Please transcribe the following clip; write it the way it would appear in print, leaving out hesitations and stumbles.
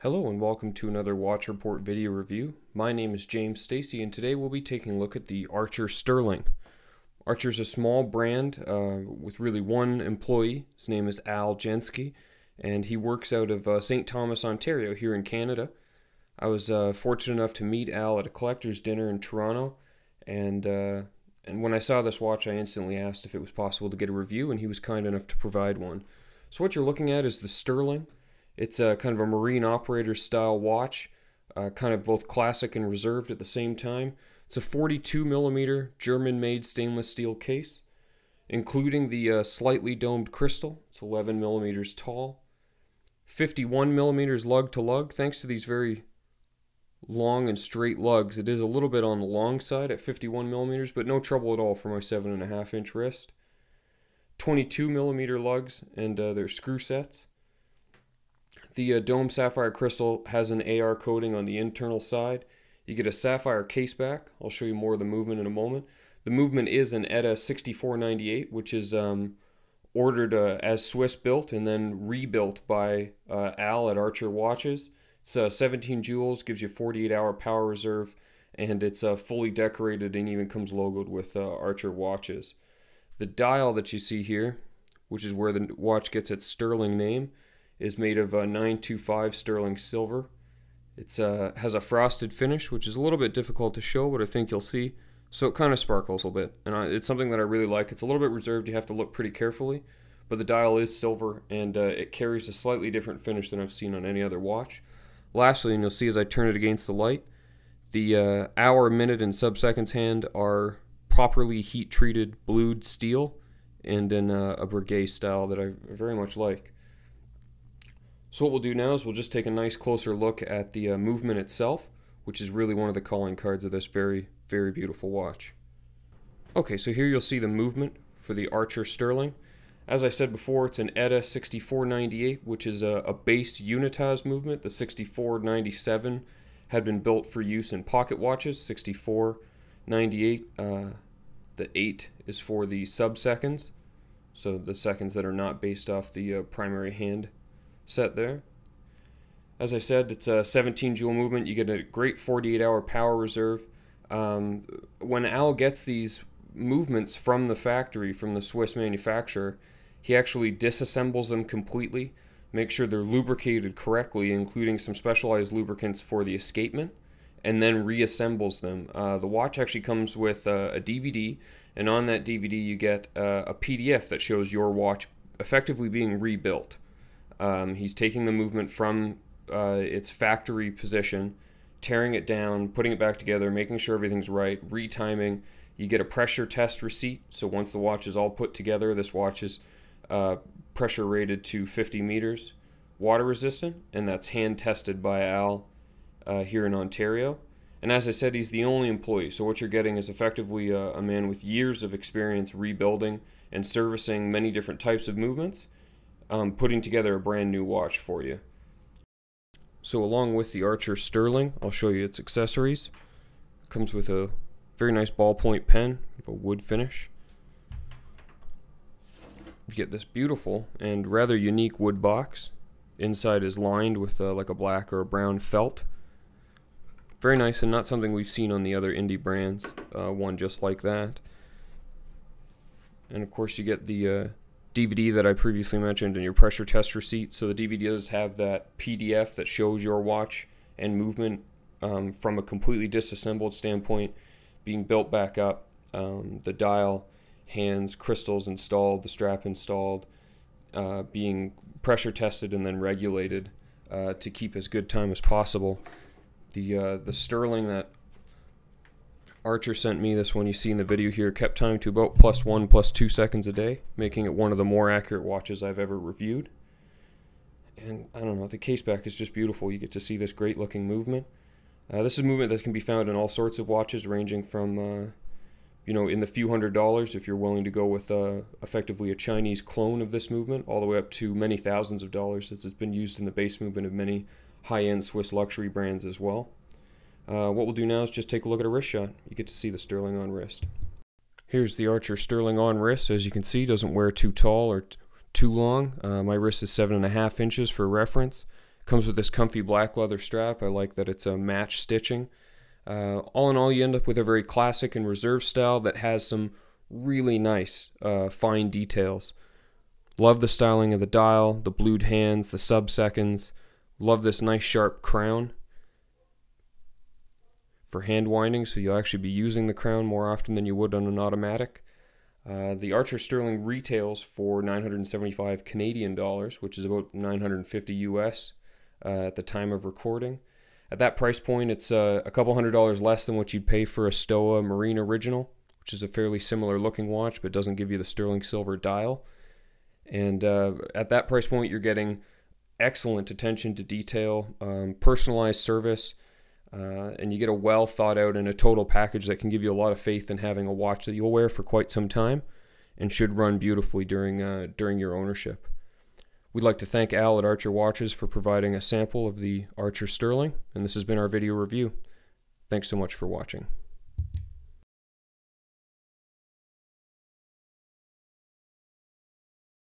Hello and welcome to another Watch Report video review. My name is James Stacy and today we'll be taking a look at the Archer Sterling. Archer is a small brand with really one employee. His name is Al Jensky and he works out of St. Thomas, Ontario here in Canada. I was fortunate enough to meet Al at a collector's dinner in Toronto and when I saw this watch I instantly asked if it was possible to get a review and he was kind enough to provide one. So what you're looking at is the Sterling. It's a kind of a marine operator style watch, kind of both classic and reserved at the same time. It's a 42 millimeter German made stainless steel case, including the slightly domed crystal. It's 11 millimeters tall, 51 millimeters lug to lug. Thanks to these very long and straight lugs, it is a little bit on the long side at 51 millimeters, but no trouble at all for my 7.5-inch wrist. 22 millimeter lugs and their screw sets. The dome sapphire crystal has an AR coating on the internal side. You get a sapphire case back. I'll show you more of the movement in a moment. The movement is an ETA 6498, which is ordered as Swiss built and then rebuilt by Al at Archer Watches. It's 17 joules, gives you 48-hour power reserve, and it's fully decorated and even comes logoed with Archer Watches. The dial that you see here, which is where the watch gets its Sterling name, is made of 925 sterling silver. It has a frosted finish, which is a little bit difficult to show, but I think you'll see. So it kind of sparkles a bit, and it's something that I really like. It's a little bit reserved. You have to look pretty carefully, but the dial is silver, and it carries a slightly different finish than I've seen on any other watch. Lastly, and you'll see as I turn it against the light, the hour, minute, and sub-seconds hand are properly heat-treated blued steel and in a Breguet style that I very much like. So what we'll do now is we'll just take a nice closer look at the movement itself, which is really one of the calling cards of this very, very beautiful watch. Okay, so here you'll see the movement for the Archer Sterling. As I said before, it's an ETA 6498, which is a base Unitas movement. The 6497 had been built for use in pocket watches. 6498, the 8 is for the sub-seconds, so the seconds that are not based off the primary hand set there. As I said, it's a 17 joule movement. You get a great 48-hour power reserve. When Al gets these movements from the factory, from the Swiss manufacturer, he actually disassembles them completely, makes sure they're lubricated correctly, including some specialized lubricants for the escapement, and then reassembles them. The watch actually comes with a DVD, and on that DVD you get a PDF that shows your watch effectively being rebuilt. He's taking the movement from its factory position, tearing it down, putting it back together, making sure everything's right, retiming. You get a pressure test receipt, so once the watch is all put together, this watch is pressure rated to 50 meters, water resistant, and that's hand tested by Al here in Ontario. And as I said, he's the only employee, so what you're getting is effectively a man with years of experience rebuilding and servicing many different types of movements, putting together a brand new watch for you. So along with the Archer Sterling, I'll show you its accessories. It comes with a very nice ballpoint pen with a wood finish. You get this beautiful and rather unique wood box. Inside is lined with like a black or a brown felt. Very nice and not something we've seen on the other indie brands. One just like that. And of course you get the DVD that I previously mentioned and your pressure test receipt. So the DVD does have that PDF that shows your watch and movement from a completely disassembled standpoint, being built back up, the dial, hands, crystals installed, the strap installed, being pressure tested and then regulated to keep as good time as possible. The Sterling that Archer sent me, this one you see in the video here, kept time to about +1, +2 seconds a day, making it one of the more accurate watches I've ever reviewed. And I don't know, the case back is just beautiful. You get to see this great looking movement. This is movement that can be found in all sorts of watches, ranging from in the few $100s if you're willing to go with effectively a Chinese clone of this movement, all the way up to many thousands of dollars, as it's been used in the base movement of many high-end Swiss luxury brands as well. What we'll do now is just take a look at a wrist shot. You get to see the Sterling on wrist. Here's the Archer Sterling on wrist. As you can see, doesn't wear too tall or too long. My wrist is 7.5 inches for reference. Comes with this comfy black leather strap. I like that it's a match stitching. All in all, you end up with a very classic and reserve style that has some really nice fine details. Love the styling of the dial, the blued hands, the sub-seconds. Love this nice sharp crown for hand winding, so you'll actually be using the crown more often than you would on an automatic. The Archer Sterling retails for 975 Canadian dollars, which is about 950 US at the time of recording. At that price point, it's a couple $100 less than what you'd pay for a Stowa Marine Original, which is a fairly similar looking watch but doesn't give you the sterling silver dial. And at that price point, you're getting excellent attention to detail, personalized service, and you get a well thought out and a total package that can give you a lot of faith in having a watch that you'll wear for quite some time and should run beautifully during your ownership. We'd like to thank Al at Archer Watches for providing a sample of the Archer Sterling, and this has been our video review. Thanks so much for watching.